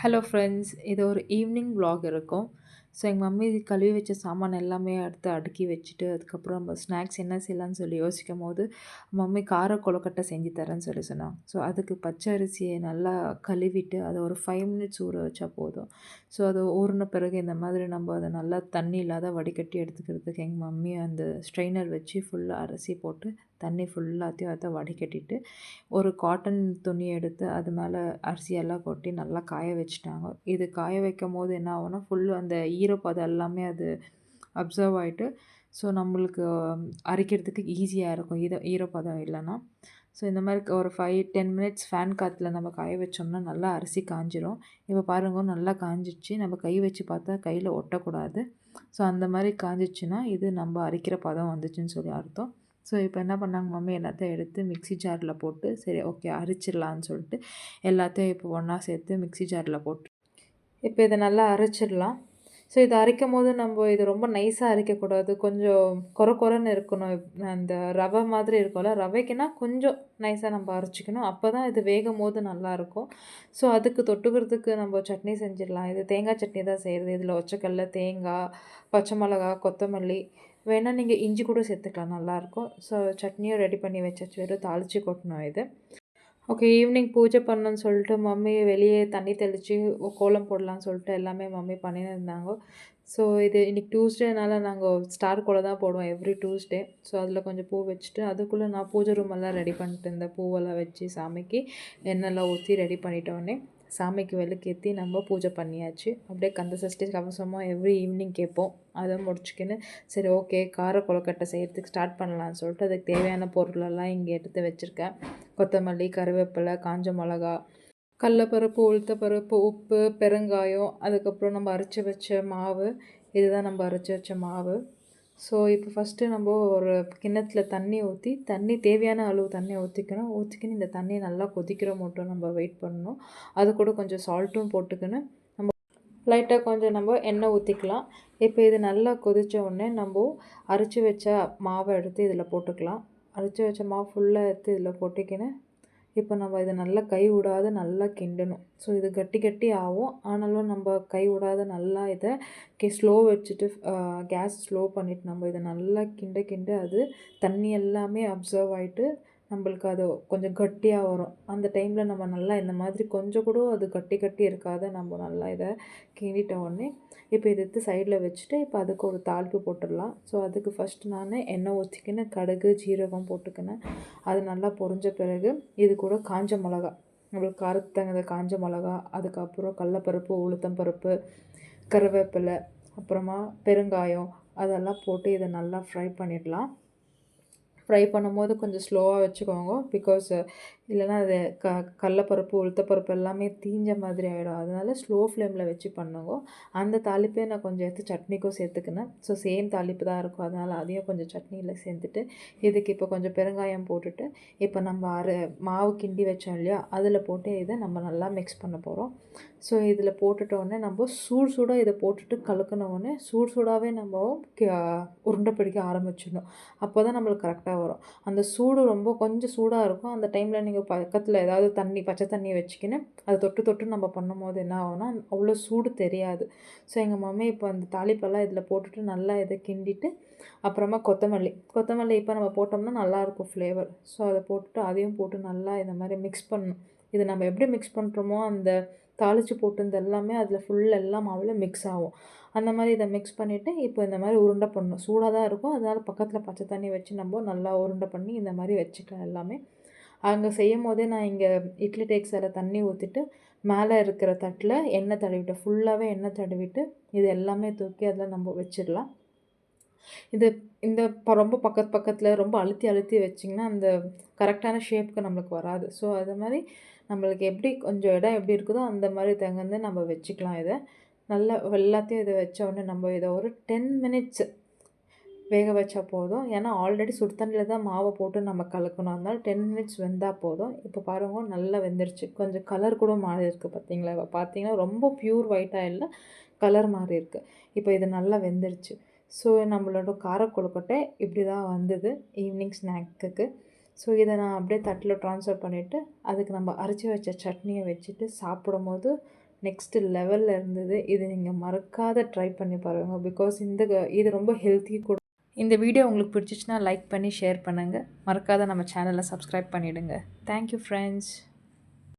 Hello friends, இது ஒரு evening vlog இருக்கும். ஸோ எங்கள் மம்மி கழுவி வச்ச சாமான் எல்லாமே எடுத்து அடுக்கி வச்சுட்டு, அதுக்கப்புறம் நம்ம ஸ்நாக்ஸ் என்ன செய்யலான்னு சொல்லி யோசிக்கும்போது, மம்மி கார கொழுக்கட்டை செஞ்சு தரேன்னு சொல்லி சொன்னாங்க. ஸோ அதுக்கு பச்சை அரிசியை நல்லா கழுவிட்டு, அதை ஒரு 5 மினிட்ஸ் ஊற வச்சா போதும். ஸோ அது ஊறின பிறகு இந்த மாதிரி நம்ம அதை நல்லா தண்ணி இல்லாத வடிகட்டி எடுத்துக்கிறதுக்கு எங்கள் மம்மி அந்த ஸ்ட்ரெயினர் வச்சு ஃபுல்லாக அரிசி போட்டு தண்ணி ஃபுல்லாத்தையும் அதை வடிகட்டிட்டு ஒரு காட்டன் துணி எடுத்து அது மேலே அரிசியெல்லாம் கொட்டி நல்லா காய வச்சுட்டாங்க. இது காய வைக்கும்போது என்ன ஆகும்னா, ஃபுல்லு அந்த ஈரப்பதம் எல்லாமே அது அப்சர்வ் ஆகிட்டு, ஸோ நம்மளுக்கு அரைக்கிறதுக்கு ஈஸியாக இருக்கும் ஈரப்பதம் இல்லைன்னா. ஸோ இந்த மாதிரி ஒரு 5-10 மினிட்ஸ் ஃபேன் காற்றுல நம்ம காய வச்சோம்னா நல்லா அரிசி காஞ்சிரும். இப்போ பாருங்க நல்லா காஞ்சிடுச்சு. நம்ம கை வச்சு பார்த்தா கையில் ஒட்டக்கூடாது. ஸோ அந்த மாதிரி காஞ்சிச்சுன்னா இது நம்ம அரைக்கிற பதம் வந்துச்சுன்னு சொல்லி அர்த்தம். ஸோ இப்போ என்ன பண்ணாங்க, மம்மி எல்லாத்தையும் எடுத்து மிக்ஸி ஜாரில் போட்டு சரி ஓகே அரைச்சிடலான்னு சொல்லிட்டு எல்லாத்தையும் இப்போ ஒன்றா சேர்த்து மிக்ஸி ஜாரில் போட்டு இப்போ இதை நல்லா அரைச்சிடலாம். ஸோ இதை அரைக்கும்போது நம்ம இது ரொம்ப நைஸாக அரைக்கக்கூடாது. கொஞ்சம் கொரன்னு இருக்கணும். அந்த ரவை மாதிரி இருக்கும்ல, ரவைக்குன்னா கொஞ்சம் நைஸாக நம்ம அரைச்சிக்கணும். அப்போ தான் இது வேகும்போது நல்லாயிருக்கும். ஸோ அதுக்கு தொட்டுக்கிறதுக்கு நம்ம சட்னி செஞ்சிடலாம். இது தேங்காய் சட்னி தான் செய்கிறது. இதில் ஒச்சக்கடல, தேங்காய், பச்சை மிளகா, கொத்தமல்லி, வேணால் நீங்கள் இஞ்சி கூட சேர்த்துக்கலாம், நல்லாயிருக்கும். ஸோ சட்னியும் ரெடி பண்ணி வச்சாச்சு. வெறும் தாளித்து கொட்டணும் இது. ஓகே, ஈவினிங் பூஜை பண்ணணுன்னு சொல்லிட்டு மம்மி வெளியே தண்ணி தெளித்து கோலம் போடலான்னு சொல்லிட்டு எல்லாமே மம்மி பண்ணின்னு இருந்தாங்க. ஸோ இது இன்றைக்கி டியூஸ்டேனால நாங்கள் ஸ்டார் கோலம் தான் போடுவோம் எவ்ரி டியூஸ்டே. ஸோ அதில் கொஞ்சம் பூ வச்சுட்டு அதுக்குள்ளே நான் பூஜை ரூமெல்லாம் ரெடி பண்ணிட்டு இருந்தேன். பூவெல்லாம் வச்சு சாமிக்கு எண்ணெய்லாம் ஊற்றி ரெடி பண்ணிட்டோடனே சாமிக்கு விளக்கேற்றி நம்ம பூஜை பண்ணியாச்சு. அப்படியே கந்த சஷ்டி கவசமாக எவ்ரி ஈவினிங் கேட்போம். அதை முடிச்சுக்கின்னு சரி ஓகே கார கொழுக்கட்டை செய்கிறதுக்கு ஸ்டார்ட் பண்ணலான்னு சொல்லிட்டு அதுக்கு தேவையான பொருளெல்லாம் இங்கே எடுத்து வச்சுருக்கேன். கொத்தமல்லி, கருவேப்பிலை, காஞ்ச மிளகா, கடலப்பருப்பு, உளுத்தப்பருப்பு, உப்பு, பெருங்காயம், அதுக்கப்புறம் நம்ம அரைச்சி வச்ச மாவு. இதுதான் நம்ம அரைச்சி வச்ச மாவு. ஸோ இப்போ ஃபஸ்ட்டு நம்ம ஒரு கிண்ணத்தில் தண்ணி ஊற்றி தேவையான அளவு தண்ணி ஊற்றிக்கின்னு இந்த தண்ணி நல்லா கொதிக்கிற மட்டும் நம்ம வெயிட் பண்ணணும். அது கூட கொஞ்சம் சால்ட்டும் போட்டுக்கின்னு நம்ம லைட்டாக கொஞ்சம் நம்ம எண்ணெய் ஊற்றிக்கலாம். இப்போ இது நல்லா கொதித்த உடனே நம்ம அரைச்சி வச்ச மாவை எடுத்து இதில் போட்டுக்கலாம். அரைச்சி வச்ச மாவு ஃபுல்லாக எடுத்து இதில் கொட்டிக்கின்னு இப்போ நம்ம இதை நல்லா கை விடாத நல்லா கிண்டணும். ஸோ இது கட்டி ஆகும். ஆனாலும் நம்ம கை விடாத நல்லா இதை ஸ்லோ வச்சுட்டு கேஸ் ஸ்லோ பண்ணிவிட்டு நம்ம இதை நல்லா கிண்ட அது தண்ணி எல்லாமே அப்சர்வ் ஆகிட்டு நம்மளுக்கு அது கொஞ்சம் கட்டியாக வரும். அந்த டைமில் நம்ம நல்லா இந்த மாதிரி கொஞ்சம் கூட அது கட்டி இருக்காத நம்ம நல்லா இதை கிண்டிட்ட உடனே இப்போ இதை எடுத்து சைடில் வச்சுட்டு இப்போ அதுக்கு ஒரு தாளிப்பு போட்டுடலாம். ஸோ அதுக்கு ஃபஸ்ட்டு நான் எண்ணெய் ஊற்றிக்கின்னு கடுகு, ஜீரகம் போட்டுக்கினேன். அது நல்லா பொரிஞ்ச பிறகு இது கூட காஞ்ச மிளகா, நம்மளுக்கு காரத்துக்கு தகுந்த காஞ்ச மிளகா, அதுக்கப்புறம் கடலப்பருப்பு, உளுத்தம் பருப்பு, கருவேப்பிலை, அப்புறமா பெருங்காயம் அதெல்லாம் போட்டு இதை நல்லா ஃப்ரை பண்ணிடலாம். ஃப்ரை பண்ணும்போது கொஞ்சம் ஸ்லோவாக வச்சுக்கோங்க. பிகாஸ் இல்லைனா அது கடலப்பருப்பு, உளுத்தப்பருப்பு எல்லாமே தீஞ்ச மாதிரி ஆகிடும். அதனால ஸ்லோ ஃப்ளேமில் வச்சு பண்ணுங்க. அந்த தாளிப்பே நான் கொஞ்சம் எடுத்து சட்னிக்கும் சேர்த்துக்கினேன். ஸோ சேம் தாளிப்பு தான் இருக்கும். அதனால் அதையும் கொஞ்சம் சட்னியில் சேர்த்துட்டு இதுக்கு இப்போ கொஞ்சம் பெருங்காயம் போட்டுட்டு இப்போ நம்ம மாவு கிண்டி வச்சோம் இல்லையா, அதில் போட்டு இதை நம்ம நல்லா மிக்ஸ் பண்ண போகிறோம். ஸோ இதில் போட்டுட்டோடனே நம்ம சூடாக இதை போட்டுட்டு கலக்கினோடனே சூடாகவே நம்ம உருண்டை பிடிக்க ஆரம்பிச்சிடணும். அப்போ தான் நம்மளுக்கு கரெக்டாக வரும். அந்த சூடு ரொம்ப கொஞ்சம் சூடாக இருக்கும். அந்த டைமில் நீங்கள் பக்கத்தில் ஏதாவது பச்சை தண்ணி வச்சுக்கின்னு அதை தொட்டு நம்ம பண்ணும்போது என்ன ஆகும்னா அவ்வளோ சூடு தெரியாது. ஸோ எங்கள் மம்மி இப்போ அந்த தாளிப்பெல்லாம் இதில் போட்டுட்டு நல்லா இதை கிண்டிட்டு அப்புறமா கொத்தமல்லி இப்போ நம்ம போட்டோம்னா நல்லாயிருக்கும் ஃப்ளேவர். ஸோ அதை போட்டுட்டு அதையும் போட்டு நல்லா இந்த மாதிரி மிக்ஸ் பண்ணணும். இது நம்ம எப்படி மிக்ஸ் பண்ணுறோமோ அந்த தாளித்து போட்டு எல்லாமே அதில் எல்லாம் மாவில் மிக்ஸ் ஆகும். அந்த மாதிரி இதை மிக்ஸ் பண்ணிவிட்டு இப்போ இந்த மாதிரி உருண்டை பண்ணணும். சூடாக தான் இருக்கும். அதனால் பக்கத்தில் பச்சை தண்ணி வச்சு நம்ம நல்லா உருண்டை பண்ணி இந்த மாதிரி வச்சுக்கலாம் எல்லாமே. அங்கே செய்யும் போதே நான் இங்கே இட்லி டேக்ஸில் தண்ணி ஊற்றிட்டு மேலே இருக்கிற தட்டில் எண்ணெய் தடவிட்டு ஃபுல்லாகவே எண்ணெய் தடவிட்டு இது எல்லாமே தூக்கி அதில் நம்ம வச்சிடலாம். இது இந்த ரொம்ப பக்கத்தில் ரொம்ப அழுத்தி வச்சிங்கன்னா அந்த கரெக்டான ஷேப்புக்கு நம்மளுக்கு வராது. ஸோ அது மாதிரி நம்மளுக்கு எப்படி கொஞ்சம் இடம் எப்படி இருக்குதோ அந்த மாதிரி தகுந்து நம்ம வச்சுக்கலாம். இதை நல்லா எல்லாத்தையும் இதை வச்ச உடனே நம்ம இதை ஒரு 10 மினிட்ஸ் வேக வச்சா போதும். ஏன்னா ஆல்ரெடி சுடு தண்ணியில் தான் மாவை போட்டு நம்ம கலக்கணும். அதனால 10 மினிட்ஸ் வெந்தால் போதும். இப்போ பாருங்க நல்லா வெந்துருச்சு. கொஞ்சம் கலர் கூட மாறி இருக்குது பார்த்தீங்களா? இப்போ பார்த்தீங்கன்னா ரொம்ப ப்யூர் ஒயிட்டாக இல்லை, கலர் மாறி இருக்குது. இப்போ இது நல்லா வெந்துருச்சு. ஸோ நம்மளோட கார கொழுக்கட்டை இப்படி தான் வந்தது ஈவினிங் ஸ்நாக்குக்கு. ஸோ இதை நான் அப்படியே தட்டில் ட்ரான்ஸ்ஃபர் பண்ணிவிட்டு அதுக்கு நம்ம அரைச்சி வச்ச சட்னியை வச்சுட்டு சாப்பிடும்போது நெக்ஸ்ட் லெவல்ல இருந்தது. இது நீங்க மறக்காத ட்ரை பண்ணி பாருங்க. பிகாஸ் இது ரொம்ப ஹெல்த்தி கூட. இந்த வீடியோ உங்களுக்கு பிடிச்சிச்சுன்னா லைக் பண்ணி ஷேர் பண்ணுங்க. மறக்காத நம்ம சேனலை சப்ஸ்கிரைப் பண்ணிடுங்க. Thank you friends.